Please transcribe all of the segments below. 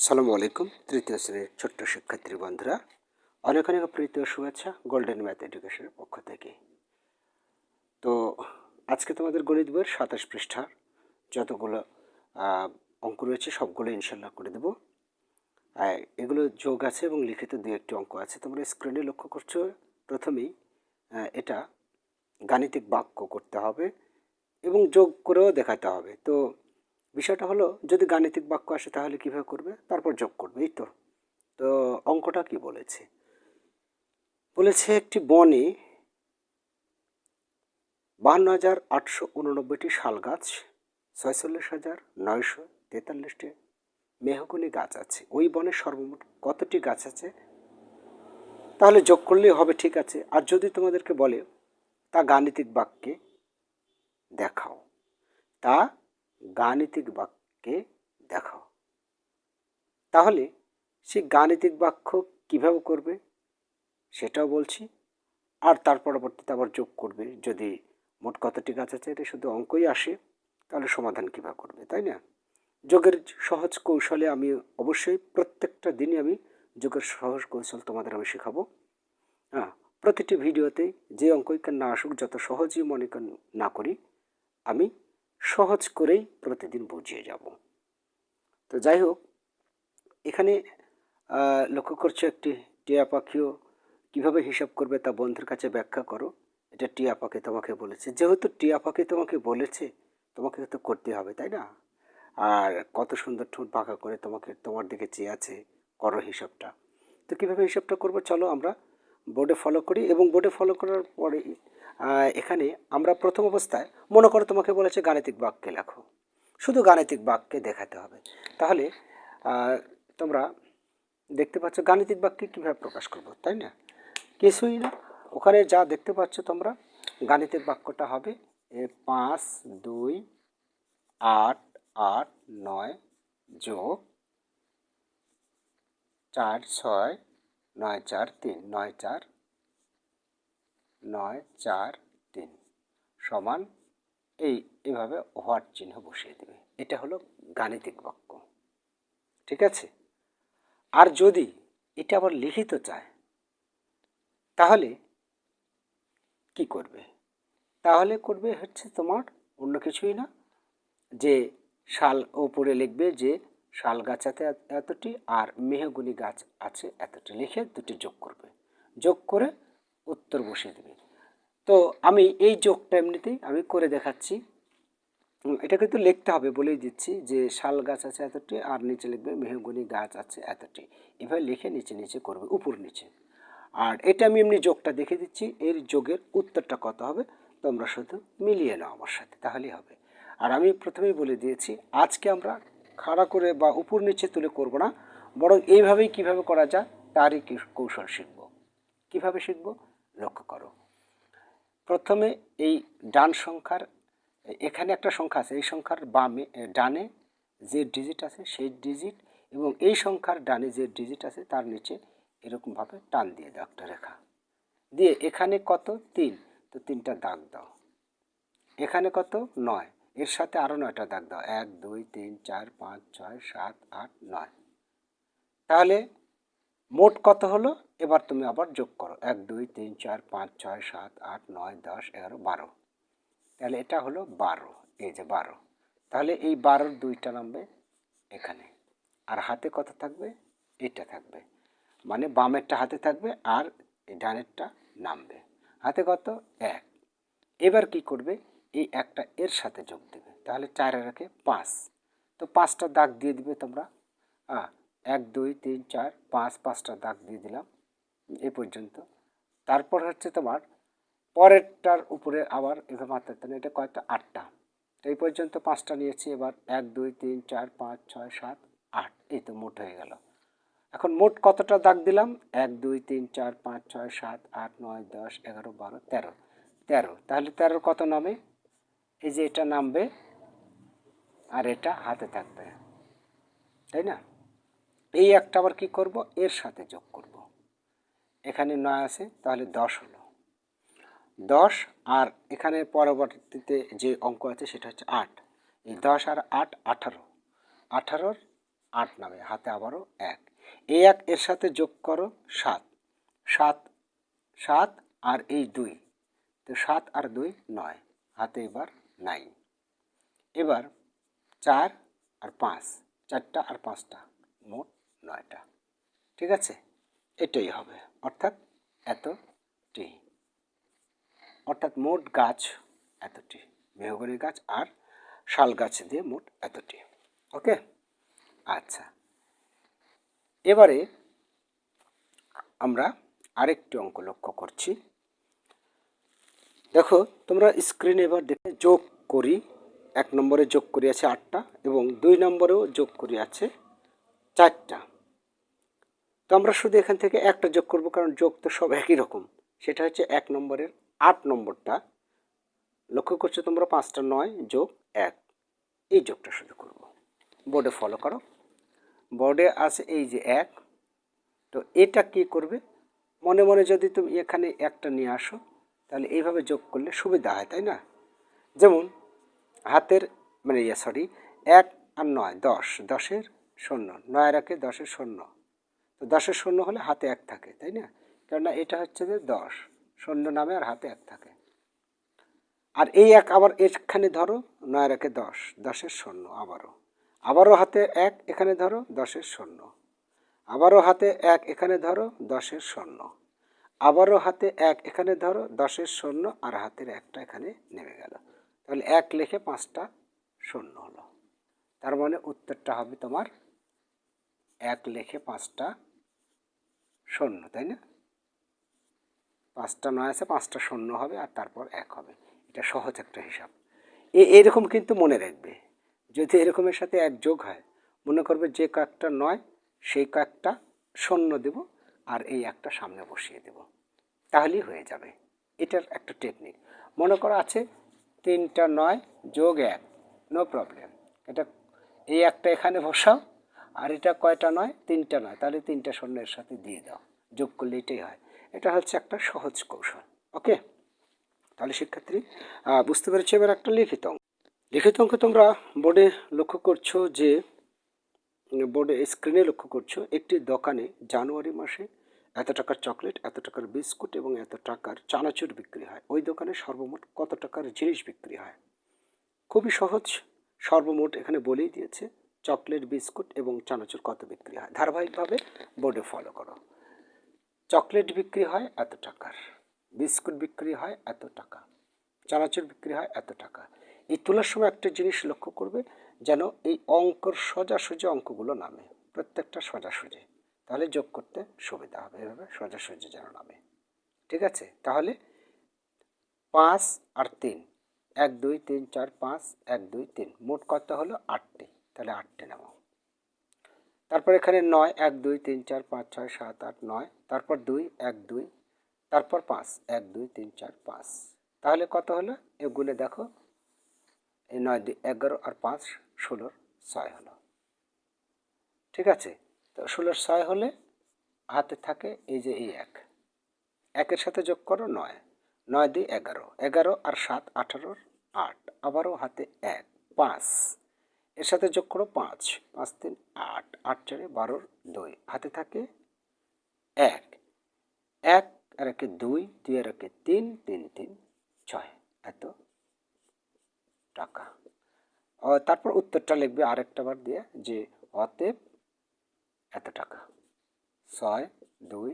আসসালামু আলাইকুম। তৃতীয় শ্রেণীর ছোট্ট শিক্ষার্থী বন্ধুরা, অনেক অনেক প্রীতি ও শুভেচ্ছা গোল্ডেন ম্যাথ এডুকেশনের পক্ষ থেকে। তো আজকে তোমাদের গণিত বইয়ের 27 পৃষ্ঠার যতগুলো অঙ্ক রয়েছে সবগুলো ইনশাল্লাহ করে দেবো। এগুলো যোগ আছে এবং লিখিত দু একটি অঙ্ক আছে। তোমরা স্ক্রিনে লক্ষ্য করছো, প্রথমেই এটা গাণিতিক বাক্য করতে হবে এবং যোগ করেও দেখাতে হবে। তো বিষয়টা হলো, যদি গাণিতিক বাক্য আসে তাহলে কীভাবে করবে, তারপর যোগ করবে, এই তো। তো অঙ্কটা কি বলেছে? বলেছে একটি বনে 52,889টি শাল গাছ, 46,943টি মেহগনি গাছ আছে। ওই বনে সর্বমোট কতটি গাছ আছে? তাহলে যোগ করলেই হবে, ঠিক আছে। আর যদি তোমাদেরকে বলে তা গাণিতিক বাক্যে দেখাও, তা গাণিতিক বাক্যে দেখাও, তাহলে সে গাণিতিক বাক্য কিভাবে করবে সেটাও বলছি। আর তার পরবর্তীতে আবার যোগ করবে। যদি মোট কতটি গাছ আছে এটা শুধু অঙ্কই আসে, তাহলে সমাধান কীভাবে করবে, তাই না? যোগের সহজ কৌশলে আমি অবশ্যই প্রত্যেকটা দিনই আমি যোগের সহজ কৌশল তোমাদের আমি শেখাবো। প্রতিটি ভিডিওতে যে অঙ্কই না আসুক, যত সহজই মনে না করি, আমি সহজ করেই প্রতিদিন বুঝিয়ে যাব। তো যাই হোক, এখানে লক্ষ্য করছো একটি টিয়া পাখিও কীভাবে হিসাব করবে তা বন্ধুর কাছে ব্যাখ্যা করো। এটা টিয়া পাখি তোমাকে বলেছে, যেহেতু টিয়া পাখি তোমাকে বলেছে তোমাকে তো করতে হবে, তাই না? আর কত সুন্দর ঠোঁট বাঁকা করে তোমার দিকে চেয়ে আছে, করো হিসাবটা। তো কীভাবে হিসাবটা করবো চলো আমরা বোর্ডে ফলো করি। এবং বোর্ডে ফলো করার পরে এখানে আমরা প্রথম অবস্থায় মনে করো তোমাকে বলেছে গাণিতিক বাক্যে লেখো, শুধু গাণিতিক বাক্যে দেখাতে হবে। তাহলে তোমরা দেখতে পাচ্ছ গাণিতিক বাক্যে কীভাবে প্রকাশ করবো, তাই না? কিছুই না, ওখানে যা দেখতে পাচ্ছ তোমরা, গাণিতিক বাক্যটা হবে 5, 2, 8, 8, 9 যোগ 4, 6, 9, 4, 3, 9, 4, 9, 4, 3 সমান এইভাবে হোয়াট চিহ্ন বসিয়ে দেবে। এটা হলো গাণিতিক বাক্য, ঠিক আছে? আর যদি এটা আবার লিখিত চায় তাহলে কি করবে? তাহলে করবে হচ্ছে তোমার অন্য কিছুই না, যে শাল ওপরে লিখবে যে শাল গাছ আছে এতটি আর মেহগনি গাছ আছে এতটি, লিখে দুটি যোগ করবে, যোগ করে উত্তর বসিয়ে দেবে। তো আমি এই যোগটা এমনিতেই আমি করে দেখাচ্ছি। এটা কিন্তু লিখতে হবে, বলেই দিচ্ছি যে শাল গাছ আছে এতটি আর নিচে লিখবে মেহগনি গাছ আছে এতটি, এভাবে লিখে নিচে নিচে করবে, উপর নিচে। আর এটা আমি এমনি যোগটা দেখে দিচ্ছি, এর যোগের উত্তরটা কত হবে তোমরা শুধু মিলিয়ে নাও আমার সাথে, তাহলেই হবে। আর আমি প্রথমেই বলে দিয়েছি, আজকে আমরা খাড়া করে বা উপর নিচে তুলে করব না, বরং এইভাবেই কিভাবে করা যায় তারই কৌশল শিখব। কিভাবে শিখব লক্ষ্য করো। প্রথমে এই ডান সংখ্যার এখানে একটা সংখ্যা আছে, এই সংখ্যার বামে ডানে যে ডিজিট আছে সেই ডিজিট, এবং এই সংখ্যার ডানে যে ডিজিট আছে তার নিচে এরকমভাবে টান দিয়ে দাও একটা রেখা দিয়ে। এখানে কত 3, তো 3টা দাগ দাও। এখানে কত 9, এর সাথে আরও 9টা দাগ দাও, 1, 2, 3, 4, 5, 6, 7, 8, 9। তাহলে মোট কত হলো? এবার তুমি আবার যোগ করো, 1, 2, 3, 4, 5, 6, 7, 8, 9, 10, 11, 12। তাহলে এটা হলো 12, এই যে 12। তাহলে এই 12-র 2টা নামবে এখানে, আর হাতে কত থাকবে? এটা থাকবে, মানে বামেরটা হাতে থাকবে আর ডানেরটা নামবে। হাতে কত? 1। এবার কি করবে? এই একটা এর সাথে যোগ দেবে, তাহলে 4 আর 1 5। তো 5টা দাগ দিয়ে দিবে তোমরা। 1, 2, 3, 4, 5, 5টা দাগ দিয়ে দিলাম এই পর্যন্ত। তারপর হচ্ছে তোমার পরেরটার উপরে আবার এভাবে মাত্রা, তাহলে এটা কয়েকটা 8টা। তো এই পর্যন্ত 5টা নিয়েছি। এবার 1, 2, 3, 4, 5, 6, 7, 8, এই তো মোট হয়ে গেল। এখন মোট কতটা দাগ দিলাম? 1, 2, 3, 4, 5, 6, 7, 8, 9, 10, 11, 12, 13। 13, তাহলে 13 কত নামে? এই যে এটা নামবে আর এটা হাতে থাকবে, তাই না? এই একটা আবার কি করব? এর সাথে যোগ করব। এখানে 9 আছে, তাহলে 10 হলো। 10 আর এখানে পরবর্তীতে যে অঙ্ক আছে সেটা হচ্ছে 8। এই 10 আর 8 18। 18-র 8 নামে, হাতে আবারও 1। এই 1 এর সাথে যোগ করো 7, 7 7 আর এই 2, তো 7 আর 2 9, হাতে এবার 9। এবার 4 আর 5, 4টা আর 5টা, মোট 9টা। ঠিক আছে, এটাই হবে, অর্থাৎ এতটি, অর্থাৎ মোট গাছ এতটি, মেহগনি গাছ আর শাল গাছ দিয়ে মোট এতটি। ওকে, আচ্ছা, এবারে আমরা আরেকটি অঙ্ক লক্ষ্য করছি। দেখো তোমরা স্ক্রিনে এবার দেখে যোগ করি, 1 নম্বরে যোগ করি আছে 8টা এবং 2 নম্বরেও যোগ করি আছে 4টা। তো আমরা শুধু এখান থেকে একটা যোগ করব, কারণ যোগ তো সব একই রকম। সেটা হচ্ছে 1 নম্বরের 8 নম্বরটা, লক্ষ্য করছো তোমরা 5টা 9 যোগ 1, এই যোগটা শুধু করব। বোর্ডে ফলো করো, বোর্ডে আছে এই যে 1। তো এটা কি করবে, মনে মনে যদি তুমি এখানে একটা নিয়ে আসো তাহলে এইভাবে যোগ করলে সুবিধা হয়, তাই না? যেমন হাতের মানে 1 আর 9 10, 10-এর 0, 9 আর 1-এ 10-এর 0। তো 10-এর 0 হলে হাতে 1 থাকে, তাই না? কেননা এটা হচ্ছে যে 10 0 নামে আর হাতে 1 থাকে। আর এই 1 আবার এখানে ধরো, 9 আর 1-এ 10, 10-এর 0 আবারও হাতে 1 এখানে ধরো, 10-এর 0, আবারও হাতে 1 এখানে ধরো, 10-এর 0, আবারও হাতে 1 এখানে ধরো, 10-এর 0, আর হাতের 1টা এখানে নেমে গেল। তাহলে 1 লিখে 5টা 0 হলো। তার মানে উত্তরটা হবে তোমার 1 লিখে 5টা 0, তাই না? 5টা 9 আছে, 5টা 0 হবে আর তারপর 1 হবে। এটা সহজ একটা হিসাব। এরকম কিন্তু মনে রাখবে, যদি এরকমের সাথে 1 যোগ হয়, মনে করবে যে কয়েকটা 9 সেই কয়েকটা 0 দেব আর এই একটা সামনে বসিয়ে দেব, তাহলেই হয়ে যাবে। এটার একটা টেকনিক। মনে করো আছে 3টা 9 যোগ 1, নো প্রবলেম। এটা এই একটা এখানে বসাও, আর এটা কয়টা 9, 3টা 9, তাহলে 3টা 0 এর সাথে দিয়ে দাও, যোগ করলে এটাই হয়। এটা হচ্ছে একটা সহজ কৌশল। ওকে, তাহলে শিক্ষার্থী বুঝতে পেরেছি। এবার একটা লিখিত অঙ্ক। লিখিত অঙ্ক তোমরা বোর্ডে লক্ষ্য করছো যে, বোর্ডে স্ক্রিনে লক্ষ্য করছো একটি দোকানে জানুয়ারি মাসে এত টাকার চকলেট, এত টাকার বিস্কুট এবং এত টাকার চানাচুর বিক্রি হয়। ওই দোকানে সর্বমোট কত টাকার জিনিস বিক্রি হয়? খুবই সহজ, সর্বমোট এখানে বলেই দিয়েছে, চকলেট, বিস্কুট এবং চানাচুর কত বিক্রি হয়। ধারাবাহিকভাবে বোর্ডে ফলো করো। চকলেট বিক্রি হয় এত টাকার, বিস্কুট বিক্রি হয় এত টাকা, চানাচুর বিক্রি হয় এত টাকা। এই তোলার সময় একটা জিনিস লক্ষ্য করবে, যেন এই অঙ্কর সোজাসুজি অঙ্কগুলো নামে, প্রত্যেকটা সোজাসুজি, তাহলে যোগ করতে সুবিধা হবে। এভাবে সোজাসুজি যেন নামে। ঠিক আছে, তাহলে 5 আর 3, 1 2 3 4 5, 1 2 3, মোট কত হলো 8টি, তাহলে 8টি নামাও। তারপর এখানে 9, 1 2 3 4 5 6 7 8 9, তারপর 2 1 2, তারপর 5 1 2 3 4 5, তাহলে কত হলো এগুলো দেখো, এই 9 2 11 আর 5 16, 6 হলো। ঠিক আছে, তো 16 6 হলে হাতে থাকে এই যে এই 1, 1-এর সাথে যোগ করো 9, 9 2 11, 11 আর 7 18, 8, আবারও হাতে 1 5, এর সাথে যোগ করো 5, 5 3 8, 8 4 12, 2, হাতে থাকে 1, 1 আর 1 2, 2 আর 1 3, 3 3 6, এত টাকা। তারপর উত্তরটা লিখবে আরেকটা বার দিয়ে, যে অতএব এত টাকা, 6 2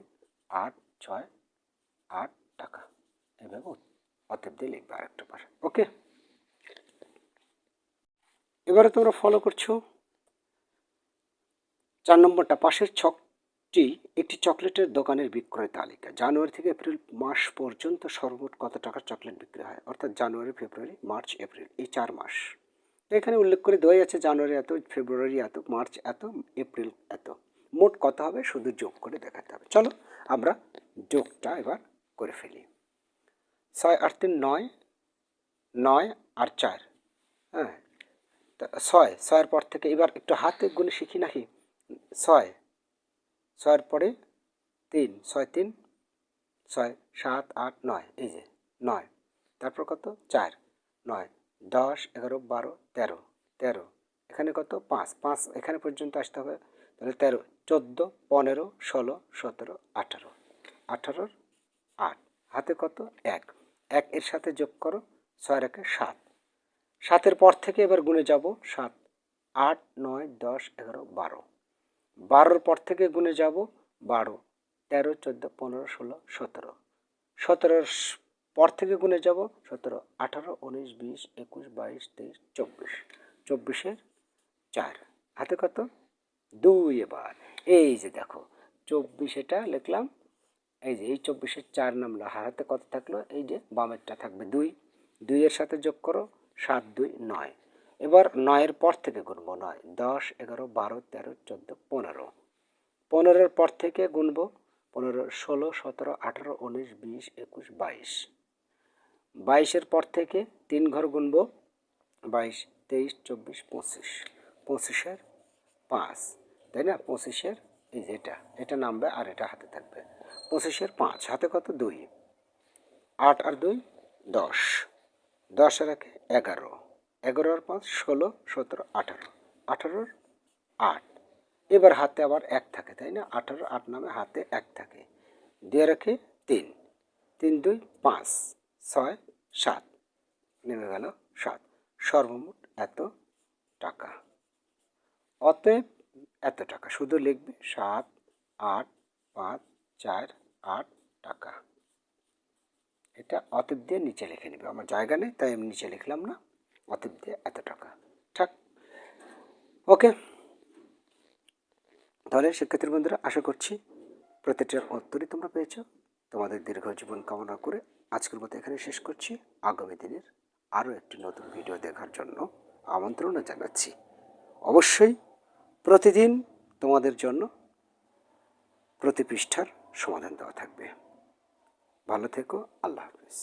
8 6 8 টাকা, এভাবে অতএব দিয়ে লিখবে আরেকটা বার। ওকে, এবারে তোমরা ফলো করছো 4 নম্বরটা, পাশের ছকটি একটি চকলেটের দোকানের বিক্রয় তালিকা। জানুয়ারি থেকে এপ্রিল মাস পর্যন্ত সর্বমোট কত টাকার চকলেট বিক্রি হয়? অর্থাৎ জানুয়ারি, ফেব্রুয়ারি, মার্চ, এপ্রিল, এই 4 মাস। এখানে উল্লেখ করে দেওয়াই আছে, জানুয়ারি এত, ফেব্রুয়ারি এত, মার্চ এত, এপ্রিল এত, মোট কত হবে শুধু যোগ করে দেখাতে হবে। চলো আমরা যোগটা এবার করে ফেলি। 6 আর 3 9, 9 আর 4, হ্যাঁ, 6, 6-এর পর থেকে এবার একটু হাতে গুনে শিখি নাকি। 6, 6-এর পরে 3, 6 3 6 7 8 9, এই যে 9, তারপর কত 4 9 10 11 12 13 13 এখানে কত 5, 5 এখানে পর্যন্ত আসতে হবে, তাহলে 13, 14, 15, 16, 17, 18, 18 8, হাতে কত 1, 1 এর সাথে যোগ করো, 6 রেখে 7, 7-এর পর থেকে এবার গুণে যাব 7, 8, 9, 10, 11, 12, 12-র পর থেকে গুণে যাব 12, 13, 14, 15, 16, 17, 17-র পর থেকে গুণে যাব 17, 18, 19, 20, 21, 22, 23, 24, 24-এর 4, হাতে কত 2। এবার এই যে দেখো 24 এটা লিখলাম, এই যে এই 24-এর 4 নামলো, হাতে কত থাকলো, এই যে বামেরটা থাকবে 2, 2-এর সাথে যোগ করো 7, 2, 9, এবার 9-এর পর থেকে গুনবো 9, 10, 11, 12, 13, 14, 15, 15-এর পর থেকে গুনবো 15, 16, 17, 18, 19, 20, 21, 22, 22-এর পর থেকে 3 ঘর গুনবো 22, 23, 24, 25, 25-এর 5, তাই না, 25-এর এই যে এটা নামবে আর এটা হাতে থাকবে, 25-এর 5, হাতে কত 2, 8 আর 2 10, 10 আর 1 11, 11 আর 5 16, 17, 18, 18-র 8, এবার হাতে আবার 1 থাকে, তাই না, 18, 8 নামে হাতে 1 থাকে, দিয়ে রাখে 3, 3 2 5, 6 7, নেমে গেল 7, সর্বমোট এত টাকা। অতএব এত টাকা, শুধু লিখবে 7 8 5 4 8 টাকা, এটা অতএব দিয়ে নিচে লিখে নেবে, আমার জায়গা নেই তাই আমি নিচে লিখলাম না, অতএব দিয়ে এত টাকা। ঠিক, ওকে। তাহলে শিক্ষার্থী বন্ধুরা, আশা করছি প্রতিটার উত্তরই তোমরা পেয়েছো। তোমাদের দীর্ঘ জীবন কামনা করে আজকের মতো এখানে শেষ করছি। আগামী দিনের আরও একটি নতুন ভিডিও দেখার জন্য আমন্ত্রণও জানাচ্ছি। অবশ্যই প্রতিদিন তোমাদের জন্য প্রতি পৃষ্ঠার সমাধান দেওয়া থাকবে। ভালো থেকো, আল্লাহ হাফেজ।